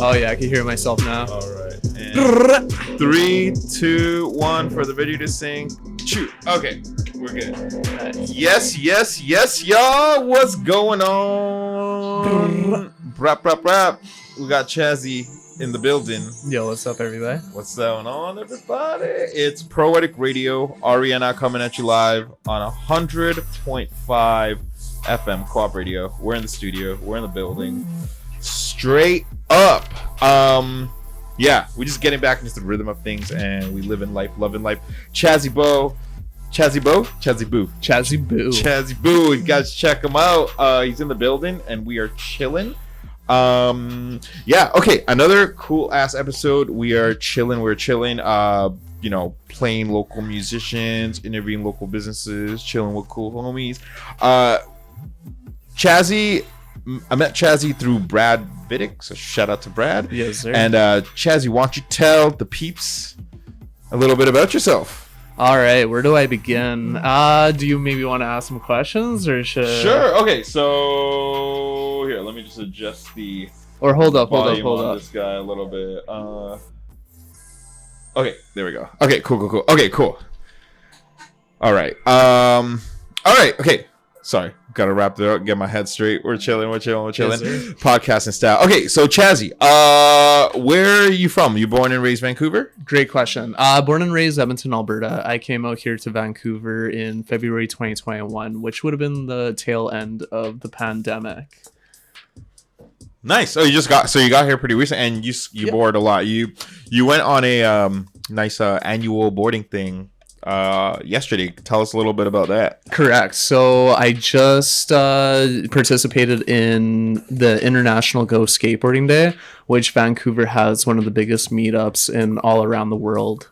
Oh yeah, I can hear myself now. All right. And 3, 2, 1 for the video to sync. Shoot. Okay, we're good. Yes, y'all. What's going on? Rap. We got Chazzy in the building. Yo, what's up, everybody? What's going on, everybody? It's Proetiq Radio. Ariana coming at you live on 100.5 FM Co-op Radio. We're in the studio. We're in the building. Straight up. Yeah, we're just getting back into the rhythm of things, and we live in life, loving life. Chazzy Boo. You guys check him out. He's in the building, and we are chilling. Yeah, okay, another cool ass episode. We're chilling. Playing local musicians, interviewing local businesses, chilling with cool homies. Chazzy, I met Chazzy through Brad Vidic, so shout out to Brad. Yes, sir. And Chazzy, why don't you tell the peeps a little bit about yourself? All right, where do I begin? Do you maybe want to ask some questions, or should? Sure. Okay, so here, let me just adjust the. Or hold up. This guy a little bit. Okay, there we go. Okay, cool. Okay, cool. All right. All right. Okay. Sorry, gotta wrap it up. Get my head straight. We're chilling. Yes, Podcasting style. Okay, so Chazzy, where are you from? You born and raised Vancouver? Great question. Born and raised Edmonton, Alberta. I came out here to Vancouver in February 2021, which would have been the tail end of the pandemic. Nice. Oh, you got here pretty recent, and you Yep. board a lot. You went on a nice annual boarding thing yesterday. Tell us a little bit about that. Correct. So I just participated in the International Go Skateboarding Day, which Vancouver has one of the biggest meetups in all around the world.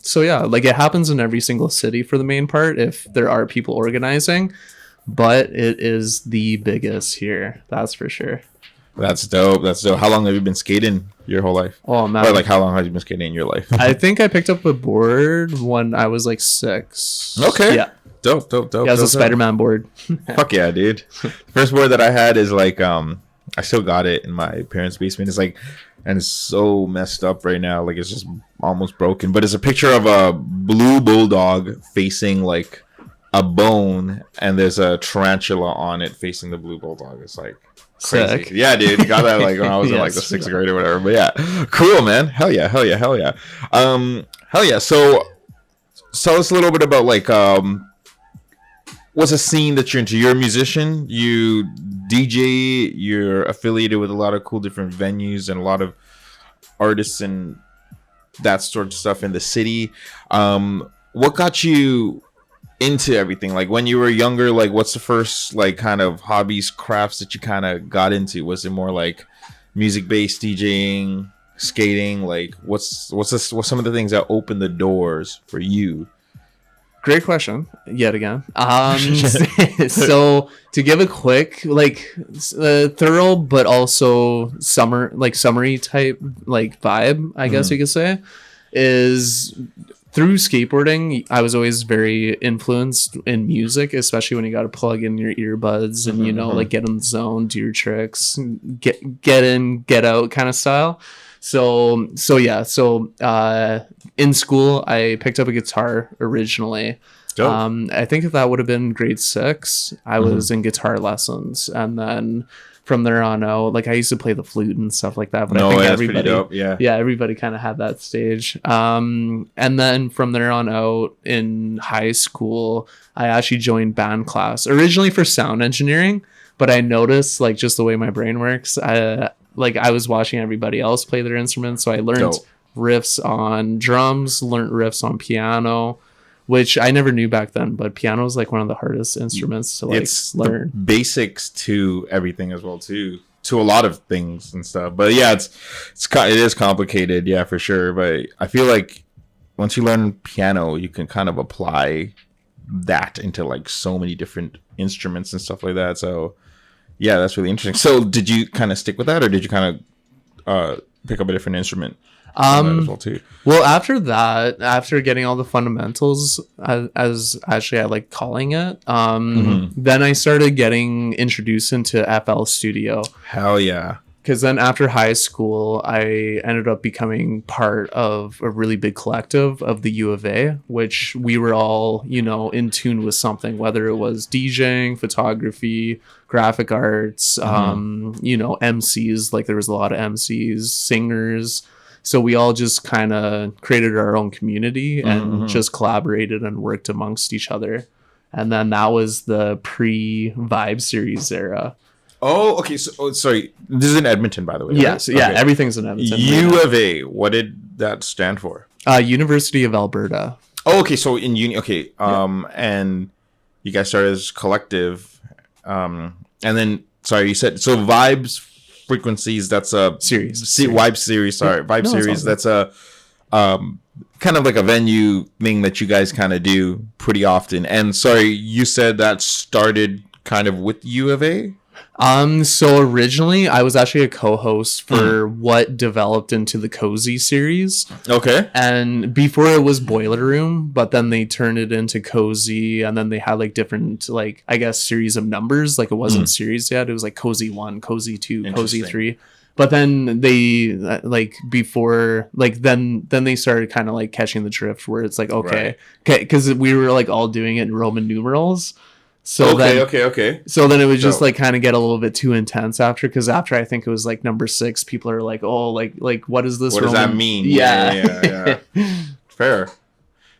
So yeah, like it happens in every single city for the main part if there are people organizing, but it is the biggest here. That's for sure. That's dope. How long have you been skating your whole life? Oh man. Or like how long have you been skating in your life? I think I picked up a board when I was like 6. Okay. Yeah. Dope. Yeah, it was a Spider-Man board. Fuck yeah, dude. First board that I had is like I still got it in my parents' basement. It's like, and it's so messed up right now. Like it's just almost broken. But it's a picture of a blue bulldog facing like a bone, and there's a tarantula on it facing the blue bulldog. It's like crazy. Sick. Yeah, dude. You got that like when I was in like the 6th grade or whatever. But yeah, cool, man. Hell yeah. Hell yeah. So tell us a little bit about like what's a scene that you're into? You're a musician, you DJ, you're affiliated with a lot of cool different venues and a lot of artists and that sort of stuff in the city. What got you into everything? Like when you were younger, like what's the first like kind of hobbies, crafts that you kind of got into? Was it more like music based DJing, skating? Like what's some of the things that opened the doors for you? Great question yet again. So to give a quick, like thorough, but also summary type like vibe, I guess you could say, is through skateboarding. I was always very influenced in music, especially when you got to plug in your earbuds and like get in the zone, do your tricks, get in, get out kind of style. So in school I picked up a guitar originally. I think that would have been grade 6. I was in guitar lessons, and then from there on out, like I used to play the flute and stuff like that. But I think everybody, everybody kind of had that stage. And then from there on out in high school, I actually joined band class originally for sound engineering, but I noticed like just the way my brain works. I was watching everybody else play their instruments, so I learned riffs on drums, learned riffs on piano, which I never knew back then, but piano is like one of the hardest instruments to learn. The basics to everything as well too, to a lot of things and stuff. But yeah, it is complicated, yeah, for sure. But I feel like once you learn piano, you can kind of apply that into like so many different instruments and stuff like that. So yeah, that's really interesting. So did you kind of stick with that, or did you kind of pick up a different instrument? as well too. Well, after that, after getting all the fundamentals, as actually I like calling it, then I started getting introduced into FL Studio. Hell yeah. Because then after high school, I ended up becoming part of a really big collective of the U of A, which we were all, you know, in tune with something, whether it was DJing, photography, graphic arts, you know, MCs, like there was a lot of MCs, singers. So we all just kind of created our own community and just collaborated and worked amongst each other. And then that was the pre-Vibe series era. Oh, okay. So, sorry. This is in Edmonton, by the way. Yes. Right? Yeah. Okay. Everything's in Edmonton. U of A. What did that stand for? University of Alberta. Oh, okay. So in uni. Okay. And you guys started as collective. And then, sorry, you said so. Vibes frequencies. That's a series. Vibe series. Sorry, Vibe series. That's a kind of like a venue thing that you guys kind of do pretty often. And sorry, you said that started kind of with U of A. So originally I was actually a co-host for what developed into the Cozy series. Okay. And before it was Boiler Room, but then they turned it into Cozy, and then they had like different, like, I guess, series of numbers. Like it wasn't series yet. It was like Cozy 1, Cozy 2, Cozy 3. But then they like before, like then they started kind of like catching the drift where it's like, okay, because we were like all doing it in Roman numerals. So okay. So then it would just like kind of get a little bit too intense after, because after I think it was like number 6, people are like, oh, like what is this? What does that mean? Yeah. Fair.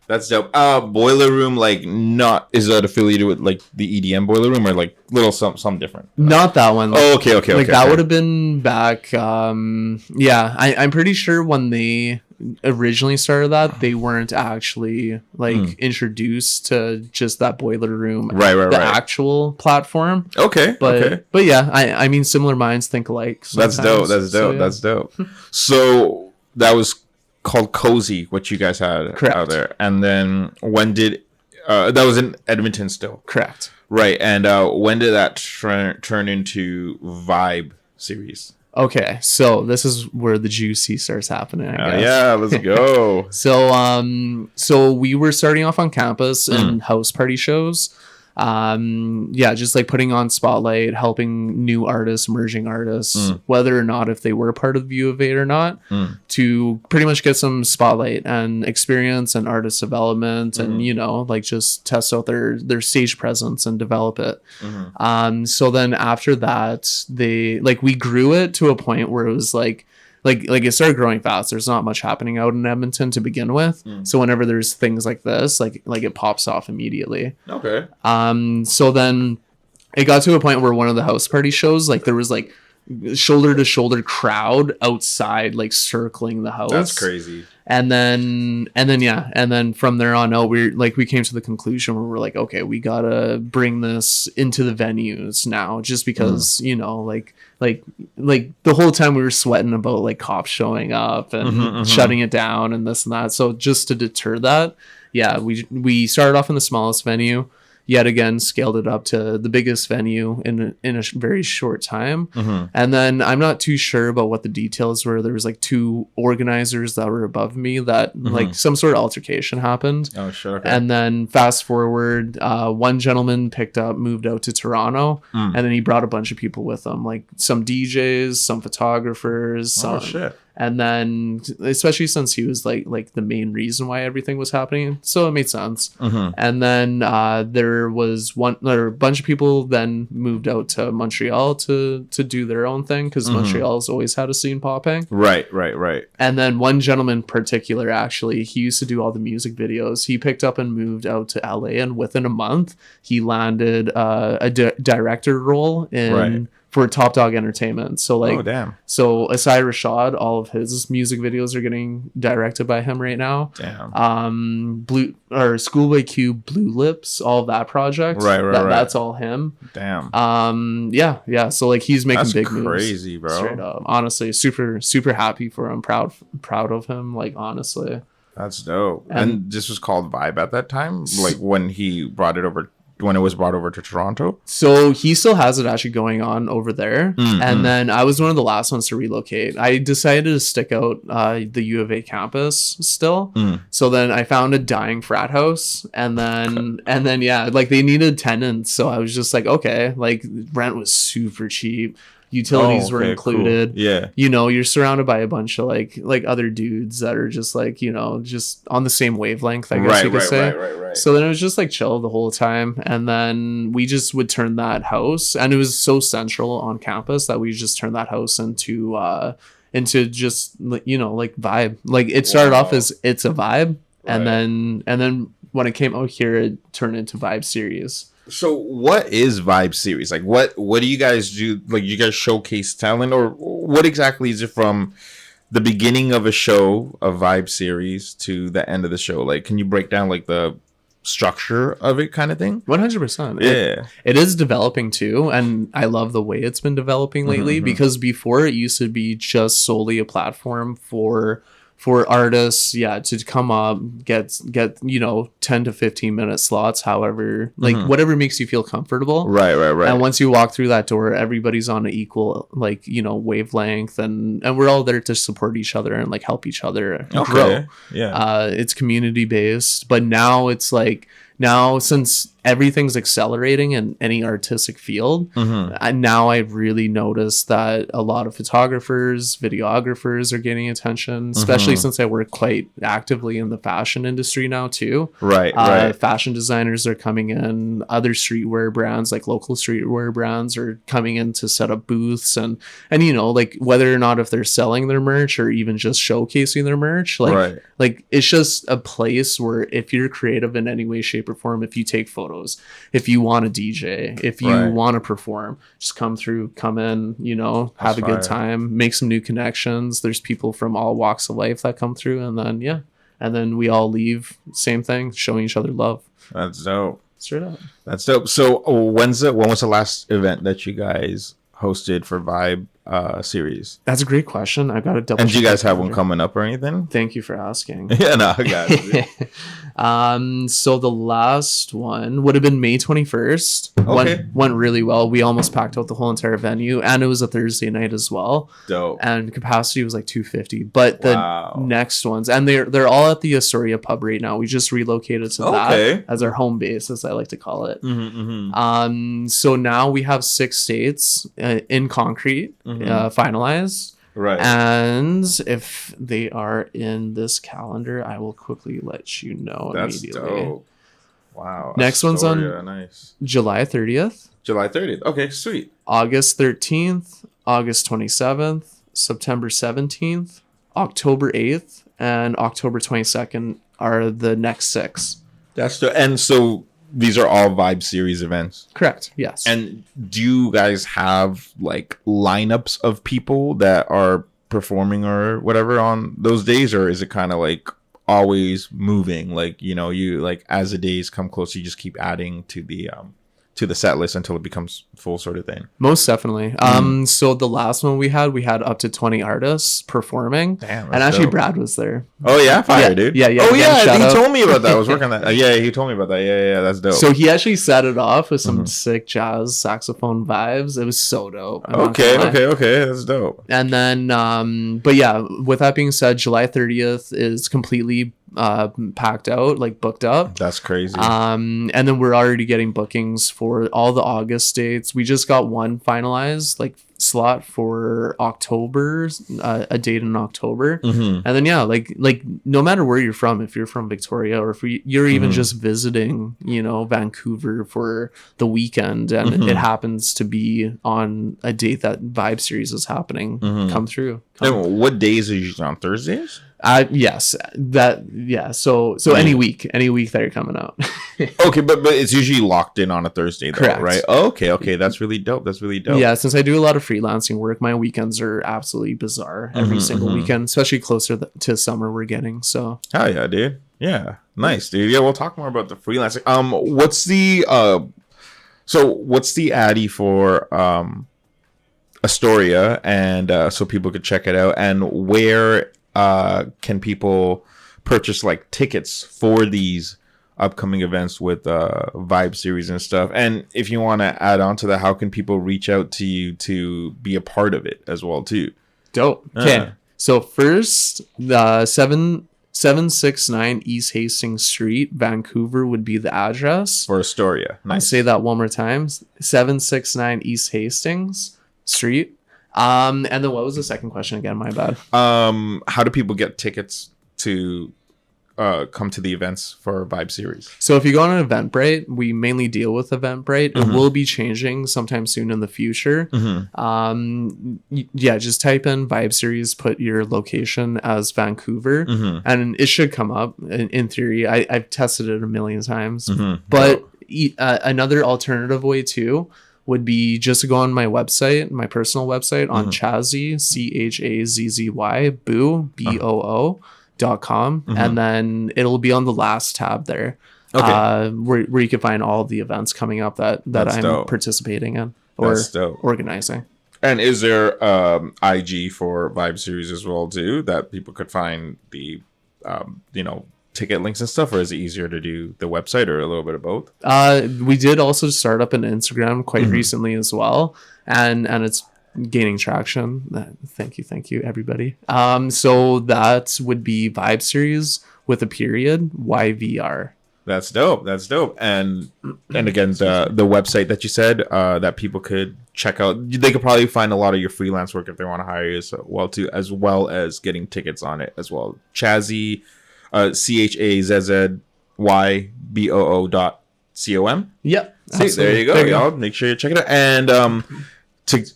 That's dope. Boiler Room, like, not, is that affiliated with like the EDM Boiler Room, or like little some different? Not that one. Like, oh, okay. Like that would have been back. Yeah, I'm pretty sure when they originally started that, they weren't actually like introduced to just that Boiler Room, the actual platform. Okay, but yeah, I mean, similar minds think alike sometimes. That's dope. So that was called Cozy, what you guys had out there. And then when did that was in Edmonton still? Correct. Right. And when did that turn into Vibe series? Okay, so this is where the juicy starts happening, I guess. Yeah, let's go. So we were starting off on campus in house party shows. Just like putting on spotlight, helping new artists, emerging artists, whether or not if they were part of the U of A or not, to pretty much get some spotlight and experience and artist development, and you know, like just test out their stage presence and develop it. So then after that, we grew it to a point where it was like it started growing fast. There's not much happening out in Edmonton to begin with. So whenever there's things like this, like it pops off immediately. Okay. So then it got to a point where one of the house party shows, like there was like shoulder to shoulder crowd outside, like circling the house. That's crazy. And then from there on out, we came to the conclusion where we're like, okay, we gotta bring this into the venues now, just because you know, like the whole time we were sweating about like cops showing up and shutting it down and this and that. So just to deter that, we started off in the smallest venue. Yet again, scaled it up to the biggest venue in a very short time. And then I'm not too sure about what the details were. There was like 2 organizers that were above me that like some sort of altercation happened. Oh, sure. Okay. And then fast forward, one gentleman moved out to Toronto, and then he brought a bunch of people with him, like some DJs, some photographers. Oh, shit. And then, especially since he was like the main reason why everything was happening, so it made sense. And then there was a bunch of people then moved out to Montreal to do their own thing, because Montreal's always had a scene popping. Right. And then one gentleman in particular, actually, he used to do all the music videos. He picked up and moved out to LA, and within a month, he landed a director role in. For Top Dog Entertainment. So like, oh damn. So Asai Rashad, all of his music videos are getting directed by him right now. Damn. Schoolboy Q, Blue Lips, all of that project. Right. That's all him. Damn. Yeah. So like he's making big moves. That's crazy, bro. Straight up. Honestly, super, super happy for him. Proud of him. Like honestly. That's dope. And this was called Vibe at that time, like when he brought it over. when it was brought over to Toronto? So he still has it actually going on over there. And then I was one of the last ones to relocate. I decided to stick out the U of A campus still. So then I found a dying frat house, and then yeah, like they needed tenants. So I was just like, okay, like rent was super cheap. Utilities were included. Cool. Yeah. You know, you're surrounded by a bunch of like other dudes that are just like, you know, just on the same wavelength, I guess you could say. Right. So then it was just like chill the whole time. And then we just would turn that house, and it was so central on campus that we just turned that house into just, you know, like vibe. Like it started off as it's a vibe. And then when it came out here, it turned into Vibe Series. So what is Vibe Series? Like what do you guys do? Like you guys showcase talent, or what exactly is it from the beginning of a show, a Vibe Series, to the end of the show? Like, can you break down like the structure of it kind of thing? 100%. Yeah. It is developing too, and I love the way it's been developing lately, because before it used to be just solely a platform for artists, to come up, get you know, 10 to 15 minute slots, however, like whatever makes you feel comfortable. Right. And once you walk through that door, everybody's on an equal, like, you know, wavelength, and we're all there to support each other and like help each other grow. Yeah. It's community based, but now it's like, since everything's accelerating in any artistic field, now I really noticed that a lot of photographers, videographers are getting attention, especially since I work quite actively in the fashion industry now too. Right. Fashion designers are coming in, other streetwear brands, like local streetwear brands, are coming in to set up booths, and you know, like whether or not if they're selling their merch or even just showcasing their merch, like it's just a place where if you're creative in any way, shape, or form, if you take photos, if you want to DJ, if you want to perform, just come in, you know, have a good time, make some new connections. There's people from all walks of life that come through, and then we all leave same thing, showing each other love. That's dope. Straight up. That's dope. So when was the last event that you guys hosted for Vibe Series? That's a great question. I got to double. And do you guys have one coming up or anything? Thank you for asking. Yeah, no, I got it. So the last one would have been May 21st. Okay. Went really well. We almost packed out the whole entire venue, and it was a Thursday night as well. Dope. And capacity was like 250. But the next ones, and they're all at the Astoria pub right now. We just relocated to that as our home base, as I like to call it. So now we have 6 dates in concrete, finalized. Right. And if they are in this calendar, I will quickly let you know. That's immediately. Dope. Wow. Next one's on July 30th. July 30th. Okay, sweet. August 13th, August 27th, September 17th, October 8th, and October 22nd are the next 6. That's the and so these are all Vibe Series events. Correct. Yes. And do you guys have like lineups of people that are performing or whatever on those days, or is it kind of like always moving? Like, you know, you like as the days come closer, you just keep adding to the set list until it becomes full sort of thing. Most definitely. So the last one we had up to 20 artists performing. Damn, and actually dope. Brad was there. Oh yeah, fire, dude. Yeah. Oh yeah, he told me about that. I was working on that. Yeah, he told me about that. Yeah, that's dope. So he actually set it off with some sick jazz saxophone vibes. It was so dope. Okay, that's dope. And then but yeah, with that being said, July 30th is completely packed out, like booked up. That's crazy. And then we're already getting bookings for all the August dates. We just got one finalized like slot for October, a date in October. And then like no matter where you're from, if you're from Victoria or if you're even just visiting, you know, Vancouver for the weekend, and it happens to be on a date that Vibe Series is happening, come through. And what days are you on? Thursdays? Yes, so any week that you're coming out. Okay, but it's usually locked in on a Thursday though. Correct. Right? Okay, that's really dope. Yeah, since I do a lot of freelancing work, my weekends are absolutely bizarre every single weekend, especially closer to summer we're getting. So hell yeah, dude. Yeah, nice, dude. Yeah, we'll talk more about the freelancing. What's the addy for Astoria, and so people could check it out, and where can people purchase like tickets for these upcoming events with Vibe Series and stuff. And if you want to add on to that, how can people reach out to you to be a part of it as well too? Dope. Okay. So first, the 769 East Hastings Street, Vancouver would be the address. For Astoria. Nice. I'll say that one more time. 769 East Hastings Street. And then what was the second question again? My bad. How do people get tickets to come to the events for Vibe Series? So if you go on an Eventbrite, we mainly deal with Eventbrite. It will be changing sometime soon in the future. Yeah, just type in Vibe Series, put your location as Vancouver, and it should come up in theory. I've tested it a million times. But another alternative way too would be just to go on my website, my personal website on Chazzy, CHAZZY, BOO.com, and then it'll be on the last tab there, where you can find all of the events coming up that I'm participating in or organizing. And is there IG for Vibe Series as well too, that people could find the ticket links and stuff, or is it easier to do the website, or a little bit of both? We did also start up an Instagram quite recently as well, and it's gaining traction. Thank you everybody. So that would be Vibe Series with a period, YVR. That's dope. And again, the website that you said that people could check out, they could probably find a lot of your freelance work if they want to hire you as well too, as well as getting tickets on it as well. Chazzy, CHAZZYBOO.com. Yep. See, there you go, y'all. Make sure you check it out. And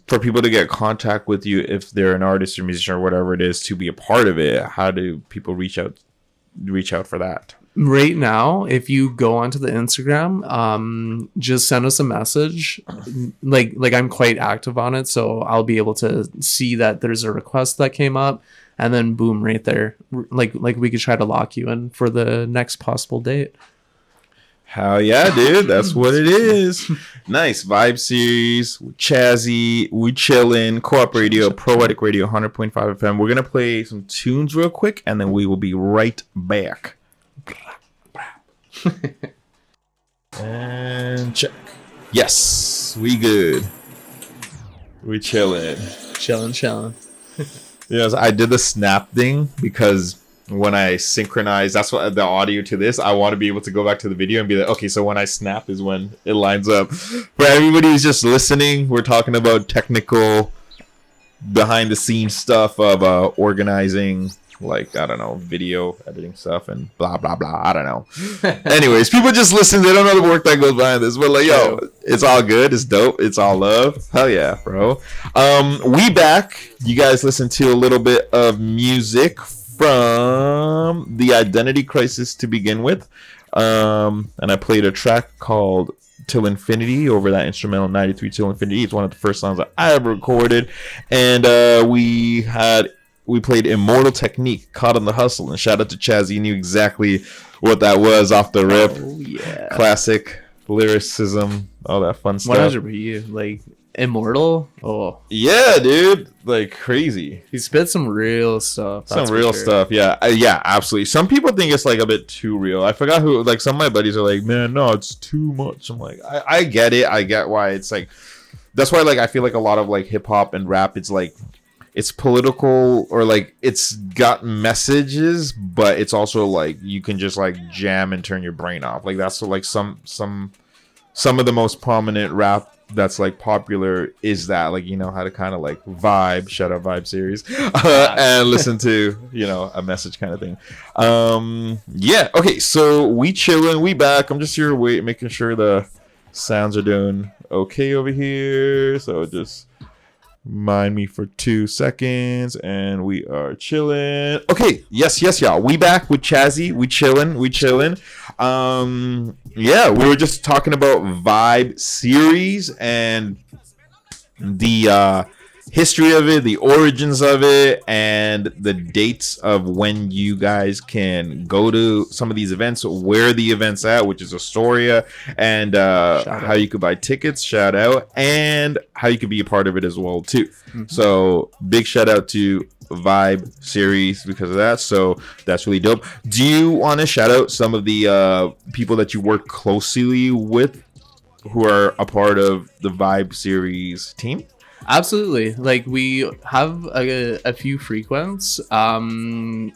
for people to get contact with you if they're an artist or musician or whatever it is to be a part of it, how do people reach out for that? Right now, if you go onto the Instagram, just send us a message. Like I'm quite active on it, so I'll be able to see that there's a request that came up, and then boom, right there. Like we could try to lock you in for the next possible date. Hell yeah, dude. That's what it is. Nice. Vibe Series, Chazzy, we chillin', Co-op Radio, Proetiq Radio, 100.5 FM. We're going to play some tunes real quick, and then we will be right back. And check. Yes, we good. We chillin'. Chillin'. Yes, I did the snap thing because when I synchronize, that's what the audio to this, I want to be able to go back to the video and be like, okay, so when I snap is when it lines up. For everybody who's just listening, we're talking about technical behind the scenes stuff of organizing, like, I don't know, video editing stuff and blah blah blah, I don't know. Anyways, people just listen, they don't know the work that goes behind this, but like, yo, it's all good, it's dope, it's all love. Hell yeah, bro. We back. You guys listen to a little bit of music from The Identity Crisis to begin with, and I played a track called Till Infinity over that instrumental 93 Till Infinity. It's one of the first songs that I ever recorded, and we played Immortal Technique, Caught on the Hustle, and shout out to Chaz, he knew exactly what that was off the rip. Oh yeah, classic lyricism, all that fun stuff. 100 for you, like Immortal. Oh yeah, dude, like crazy. He spit some real stuff. Some real stuff, yeah. Yeah, absolutely. Some people think it's like a bit too real. I forgot who. Like some of my buddies are like, man, no, it's too much. I'm like, I get it. I get why it's like. That's why, like, I feel like a lot of like hip hop and rap, it's like, it's political, or like it's got messages, but it's also like you can just like jam and turn your brain off. Like that's like some of the most prominent rap that's like popular is that, like, you know how to kind of like vibe, shut up Vibe Series, and listen to, you know, a message kind of thing. Yeah, okay, so we chilling, we back. I'm just here making sure the sounds are doing okay over here, so just mind me for 2 seconds, and we are chilling. Okay, yes, y'all. We back with Chazzy. We chilling. Yeah, we were just talking about Vibe Series and the history of it, the origins of it, and the dates of when you guys can go to some of these events, where the event's at, which is Astoria, and how you could buy tickets, shout out, and how you could be a part of it as well too. So big shout out to Vibe Series because of that. So that's really dope. Do you want to shout out some of the people that you work closely with who are a part of the Vibe Series team? Absolutely. Like, we have a few frequents. So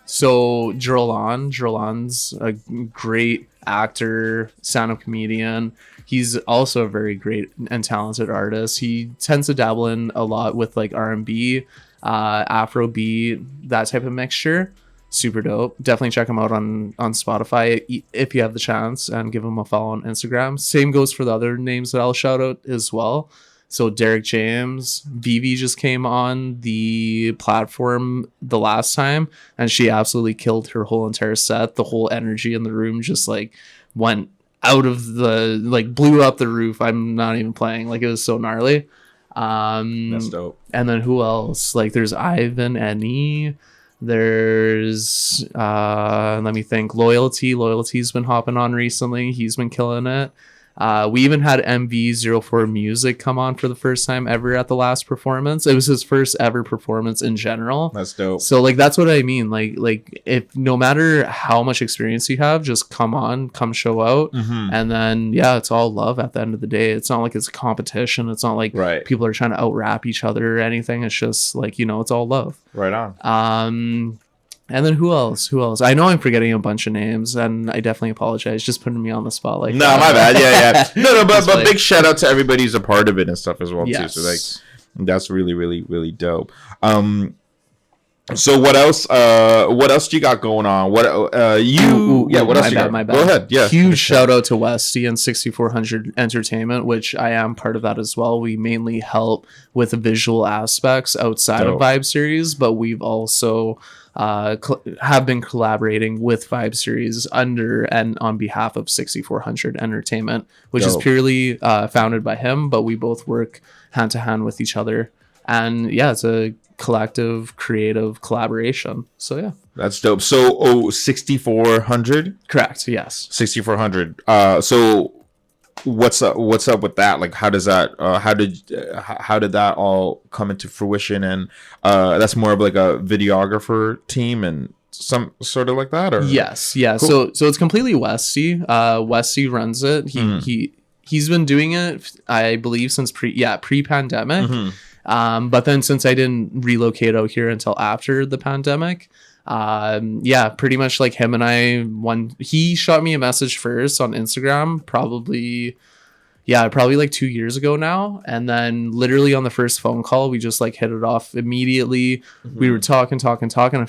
Jerlan's a great actor, stand-up comedian. He's also a very great and talented artist. He tends to dabble in a lot with like R&B, Afrobeat, that type of mixture. Super dope. Definitely check him out on Spotify if you have the chance, and give him a follow on Instagram. Same goes for the other names that I'll shout out as well. So Derek James, Vivi just came on the platform the last time, and she absolutely killed her whole entire set. The whole energy in the room just like went out of the, like, blew up the roof. I'm not even playing. Like, it was so gnarly. That's dope. And then who else? Like, there's Ivan Eni. There's let me think. Loyalty's been hopping on recently. He's been killing it. We even had MV04 Music come on for the first time ever at the last performance. It was his first ever performance in general. That's dope. So like, that's what I mean. Like if no matter how much experience you have, just come on, come show out. And then yeah, it's all love at the end of the day. It's not like it's a competition. It's not like people are trying to out rap each other or anything. It's just like, you know, it's all love. Right on. And then who else? I know I'm forgetting a bunch of names, and I definitely apologize. Just putting me on the spot like that. My bad. Yeah. No, but like, big shout out to everybody who's a part of it and stuff as well too. So like, that's really, really, really dope. So what else? What else do you got going on? What what else you got? My bad. Go ahead. Yeah. Huge shout out to Westy and 6400 Entertainment, which I am part of that as well. We mainly help with the visual aspects outside of Vibe Series, but we've also have been collaborating with Vibe Series under and on behalf of 6400 Entertainment, which is purely founded by him, but we both work hand to hand with each other. And yeah, it's a collective creative collaboration. So yeah, that's dope. So 6400, correct? Yes, 6400. So what's up with that? Like, how does that how did that all come into fruition? And that's more of like a videographer team and some sort of like that, or yes, yeah. Cool. So it's completely Westy. Westy runs it. He's been doing it, I believe, since pre-pandemic. But then since I didn't relocate out here until after the pandemic, pretty much like him and I, he shot me a message first on Instagram, probably like 2 years ago now. And then literally on the first phone call, we just like hit it off immediately. We were talking. It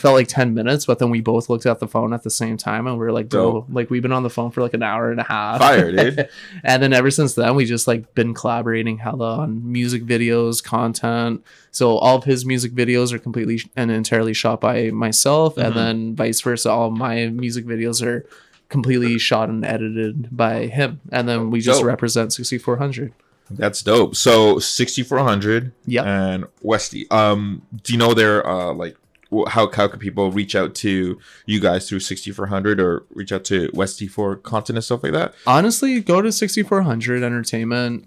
felt like 10 minutes, but then we both looked at the phone at the same time and we were like, bro, like we've been on the phone for like an hour and a half. Fire, dude. And then ever since then, we just like been collaborating hella on music videos, content. So all of his music videos are completely and entirely shot by myself. And then vice versa. All of my music videos are completely shot and edited by him, and then we just represent 6400. That's dope. So 6400 and Westy, do you know their like how can people reach out to you guys through 6400 or reach out to Westy for content and stuff like that? Honestly, go to 6400 Entertainment.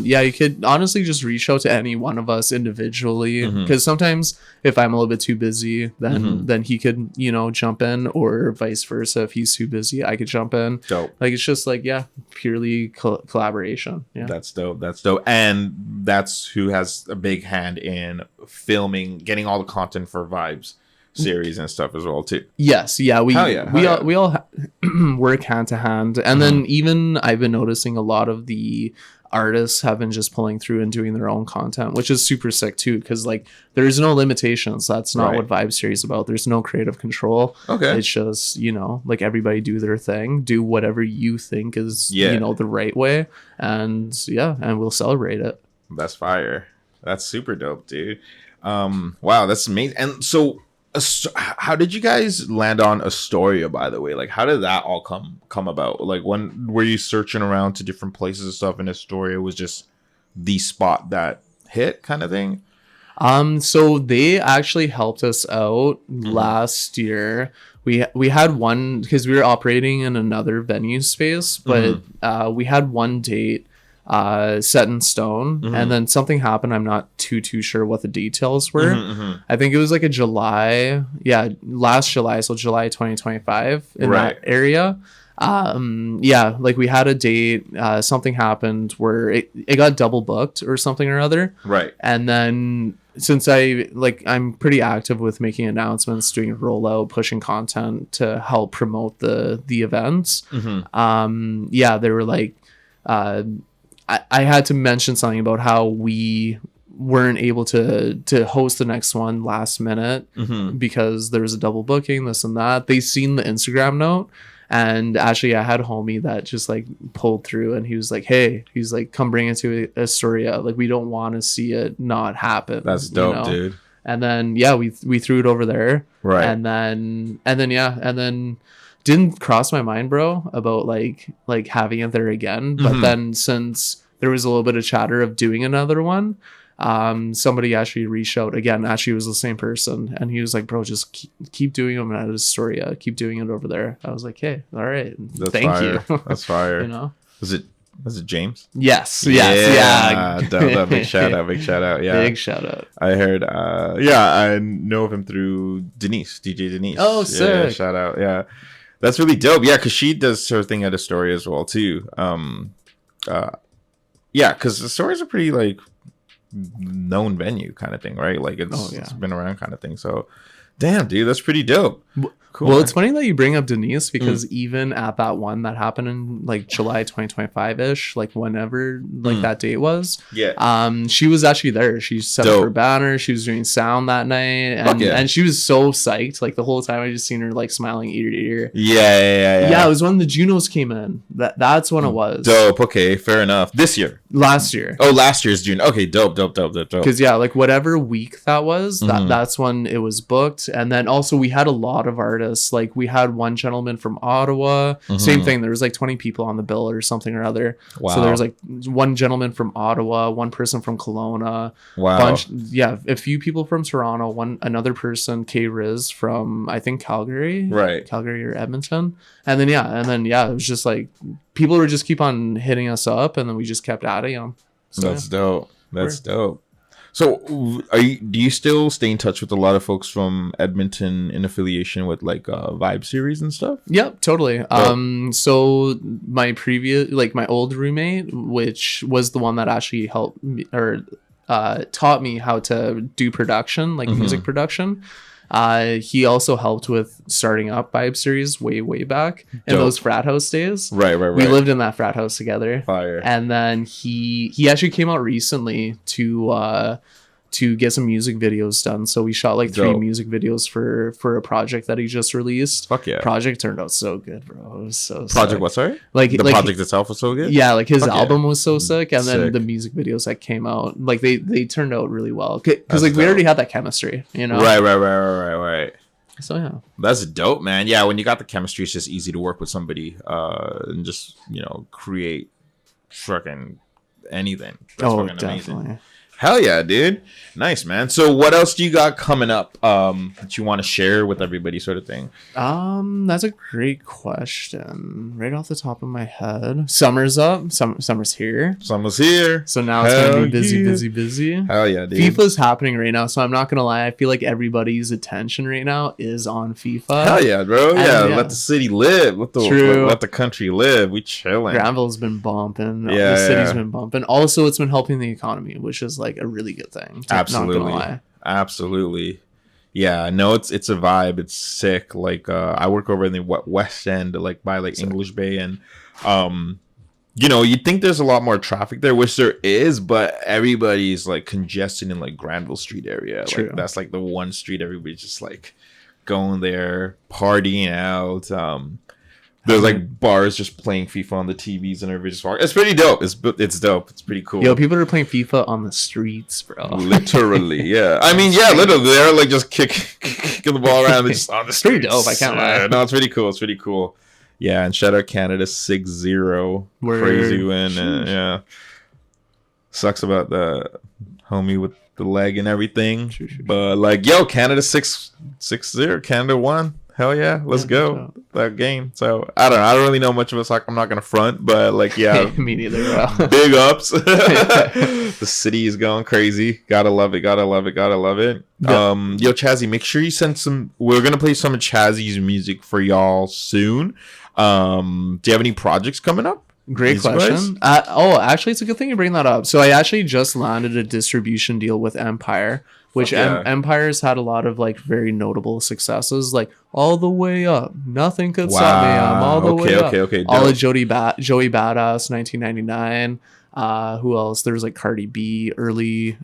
You could honestly just reach out to any one of us individually, because sometimes if I'm a little bit too busy, then he could, you know, jump in, or vice versa. If he's too busy, I could jump in. Dope. Like, it's just like, purely collaboration. Yeah, that's dope. And that's who has a big hand in filming, getting all the content for Vibes series and stuff as well too. Yes, yeah, we all work hand to hand, and then even I've been noticing a lot of the artists have been just pulling through and doing their own content, which is super sick too, because like there's no limitations. That's not what Vibe Series is about. There's no creative control. It's just, you know, like everybody do their thing, do whatever you think is you know, the right way, and we'll celebrate it. That's fire. That's super dope, dude. Wow, that's amazing. And so how did you guys land on Astoria, by the way? Like, how did that all come about? Like, when were you searching around to different places and stuff, and Astoria was just the spot that hit kind of thing? So they actually helped us out last year. We had one, because we were operating in another venue space, but we had one date set in stone, and then something happened. I'm not too sure what the details were. I think it was like last July, so July 2025 in that area. Like we had a date, something happened where it got double booked or something or other, right? And then since I'm pretty active with making announcements, doing a rollout, pushing content to help promote the events, they were like, I had to mention something about how we weren't able to host the next one last minute because there was a double booking, this and that. They seen the Instagram note, and actually I had a homie that just like pulled through, and he was like, hey, he's like, come bring it to Astoria, like we don't want to see it not happen. That's dope, dude. And then we threw it over there, right? And then didn't cross my mind, bro, about like having it there again. But then since there was a little bit of chatter of doing another one, somebody actually reached out again. Actually, it was the same person, and he was like, bro, just keep doing them at Astoria, keep doing it over there. I was like, hey, all right, thank you. That's fire. You know, was it James? Yes. Big shout out. Yeah, big shout out. I heard I know of him through DJ Denise. Oh, sick. Shout out. Yeah, that's really dope. Yeah, because she does her thing at Astoria as well too. Because Astoria's a pretty like known venue kind of thing, right? Like it's been around kind of thing. So damn, dude, that's pretty dope. Cool. Well, it's funny that you bring up Denise, because even at that one that happened in like July 2025 ish, like whenever like that date was, she was actually there. She set up her banner, she was doing sound that night, and she was so psyched. Like the whole time I just seen her like smiling ear to ear. Yeah, it was when the Junos came in. That's when it was. Dope. Okay, fair enough. This year. Last year. Oh, last year's June. Okay, dope. Because like whatever week that was, that's when it was booked. And then also we had a lot of artists. Like we had one gentleman from Ottawa. Same thing. There was like 20 people on the bill or something or other. Wow. So there was like one gentleman from Ottawa, one person from Kelowna. Wow. A few people from Toronto. Another person, K Riz from I think Calgary. Right. Calgary or Edmonton. And then it was just like people were just keep on hitting us up, and then we just kept adding them. So, that's dope. That's dope. So, do you still stay in touch with a lot of folks from Edmonton in affiliation with like Vibe series and stuff? Yep, totally. So my my old roommate, which was the one that actually helped me or taught me how to do production, like music production. He also helped with starting up Vibe series way back in those frat house days. Right. We lived in that frat house together. Fire. And then he actually came out recently to get some music videos done. So we shot like 3 music videos for a project that he just released. Fuck yeah. Project turned out so good, bro. It was so Project sick. What, sorry? Like the project itself was so good? Yeah, like his album was so sick, and then the music videos that came out, like they turned out really well. Because like we already had that chemistry, you know? Right. So yeah. That's dope, man. Yeah, when you got the chemistry, it's just easy to work with somebody and just, create fucking anything. That's fucking definitely. Amazing. Hell yeah, dude. Nice, man. So what else do you got coming up that you want to share with everybody, sort of thing? That's a great question. Right off the top of my head. Summer's up. Summer's here. Summer's here. So now it's going to be busy. Hell yeah, dude. FIFA's happening right now, so I'm not going to lie. I feel like everybody's attention right now is on FIFA. Hell yeah, bro. Let the city live. Let the country live. We chilling. Granville's been bumping. The city's been bumping. Also, it's been helping the economy, which is like a really good thing. Absolutely. Yeah, no, it's a vibe. It's sick. Like I work over in the West End, like by like English Bay, and you'd think there's a lot more traffic there, which there is, but everybody's like congested in like Granville Street area. True. Like that's like the one street everybody's just like going there, partying out. There's like bars just playing FIFA on the TVs and everybody just walking. It's pretty dope. It's dope. It's pretty cool. Yo, people are playing FIFA on the streets, bro. Literally, yeah. I mean, yeah, literally, they're like just kicking the ball around just on the streets. Pretty dope. I can't lie. No, it's pretty cool. It's pretty cool. Yeah, and shout out Canada 6-0. Crazy win. Yeah. Sucks about the homie with the leg and everything. True. But like, yo, Canada 6-0, Canada won. Hell yeah, let's go that game. So I don't really know much of a soccer. I'm not gonna front, but like, yeah, me neither. Bro. Big ups. The city is going crazy. Gotta love it. Yep. Yo, Chazzy, make sure you send some. We're gonna play some of Chazzy's music for y'all soon. Do you have any projects coming up? Great question. Actually, it's a good thing you bring that up. So I actually just landed a distribution deal with Empire, which Empire's had a lot of like very notable successes, like All the Way Up, Nothing Could Stop Me, I'm All the Way Up. Okay. All of Joey Badass, 1999. Who else? There's like Cardi B, early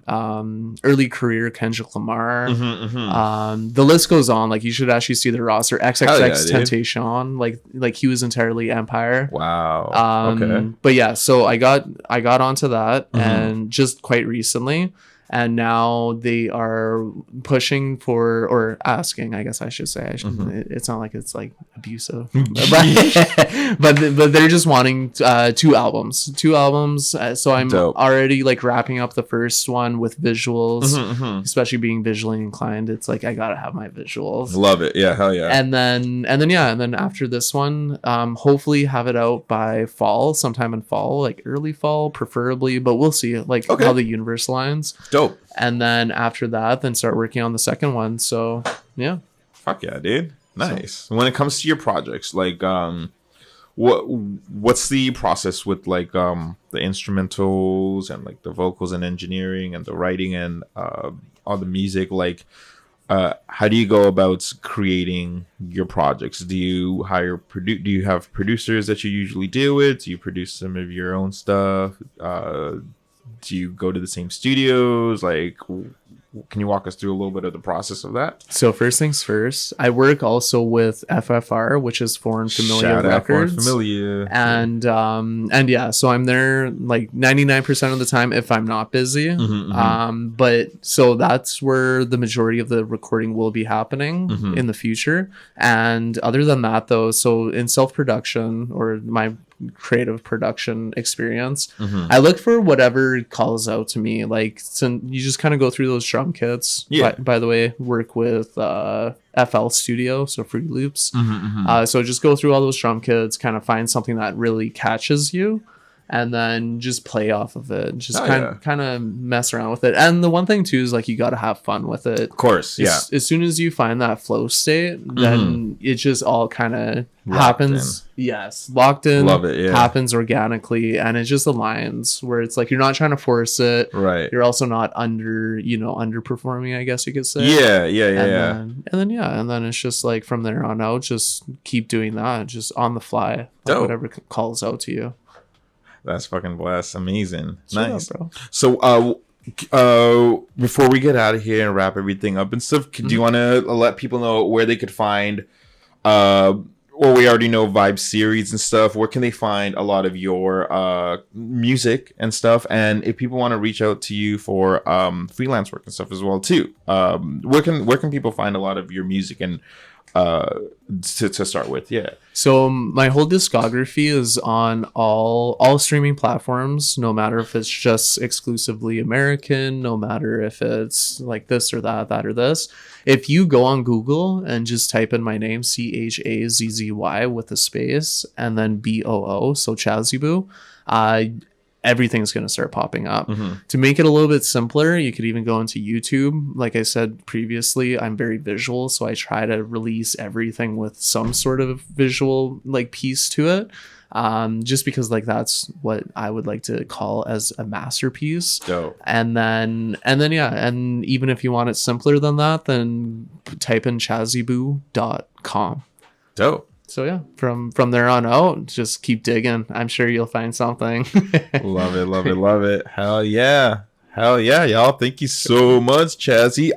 career Kendrick Lamar. The list goes on. Like you should actually see the roster. XXX Temptation, like he was entirely Empire. Wow. Okay. But yeah, so I got onto that and just quite recently. And now they are pushing for, or asking, I guess I should say. It's not like it's like abusive, but they're just wanting 2 albums. So I'm already like wrapping up the first one with visuals, especially being visually inclined. It's like I gotta have my visuals. Love it, yeah, hell yeah. And then after this one, hopefully have it out by fall, sometime in fall, like early fall, preferably. But we'll see, like how the universe aligns. Dope. And then after that, then start working on the second one. So yeah. Fuck yeah, dude. Nice. So, when it comes to your projects, like what's the process with like the instrumentals and like the vocals and engineering and the writing and all the music? Like how do you go about creating your projects? Do you do you have producers that you usually deal with? Do you produce some of your own stuff? Do you go to the same studios? Like, can you walk us through a little bit of the process of that? So first things first, I work also with FFR, which is Foreign Familiar Records. Foreign Familiar. And yeah, so I'm there like 99% of the time if I'm not busy. But so that's where the majority of the recording will be happening in the future. And other than that though, so in self-production or my creative production experience, I look for whatever calls out to me. Like, so you just kind of go through those drum kits. By the way, work with FL Studio, so Fruity Loops. So just go through all those drum kits, kind of find something that really catches you, and then just play off of it. Just kind of mess around with it. And the one thing too is like you got to have fun with it. Of course, yeah. As soon as you find that flow state, then it just all kind of happens. Yes, locked in. Love it. Yeah. Happens organically, and it just aligns. Where it's like you're not trying to force it. Right. You're also not underperforming, I guess you could say. Yeah. And then it's just like from there on out, just keep doing that, just on the fly, like whatever calls out to you. That's fucking blessed. Amazing. Nice. Up, bro. So before we get out of here and wrap everything up and stuff, do you want to let people know where they could find well, we already know Vibe series and stuff. Where can they find a lot of your music and stuff? And if people want to reach out to you for freelance work and stuff as well too, where can people find a lot of your music and to start with? Yeah. So my whole discography is on all streaming platforms, no matter if it's just exclusively American, no matter if it's like this or that or this. If you go on Google and just type in my name, CHAZZY with a space and then BOO, so Chazzy Boo, everything's going to start popping up. To make it a little bit simpler, you could even go into YouTube. Like I said previously, I'm very visual, so I try to release everything with some sort of visual like piece to it, just because like that's what I would like to call as a masterpiece. Dope. And then yeah, and even if you want it simpler than that, then type in chazzyboo.com. Dope. So yeah, from there on out, just keep digging. I'm sure you'll find something. Love it. Hell yeah, y'all. Thank you so much, Chazzy.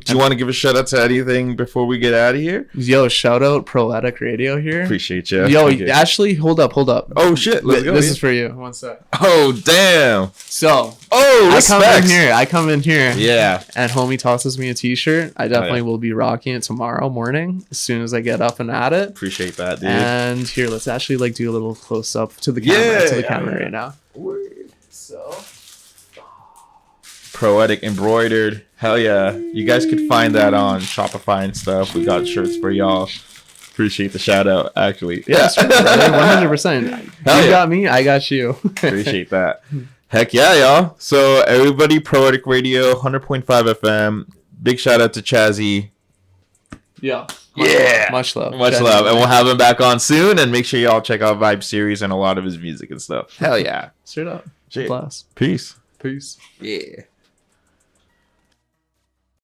Do you want to give a shout out to anything before we get out of here? Yo, shout out Proetiq Radio here. Appreciate you. Yo, actually, hold up. Oh shit, let's go. This is for you. One sec. Oh damn. So, I come in here. Yeah. And homie tosses me a t-shirt. I definitely will be rocking it tomorrow morning as soon as I get up and at it. Appreciate that, dude. And here, let's actually like do a little close up to the camera right now. So Proetiq embroidered. Hell yeah. You guys could find that on Shopify and stuff. We got shirts for y'all. Appreciate the shout out, actually. Yeah. 100%. You got me, I got you. Appreciate that. Heck yeah, y'all. So everybody, Proetiq Radio, 100.5 FM. Big shout out to Chazzy. Yeah. Much love. And we'll have him back on soon. And make sure y'all check out Vibe Series and a lot of his music and stuff. Hell yeah. Straight up. Class. Peace. Yeah.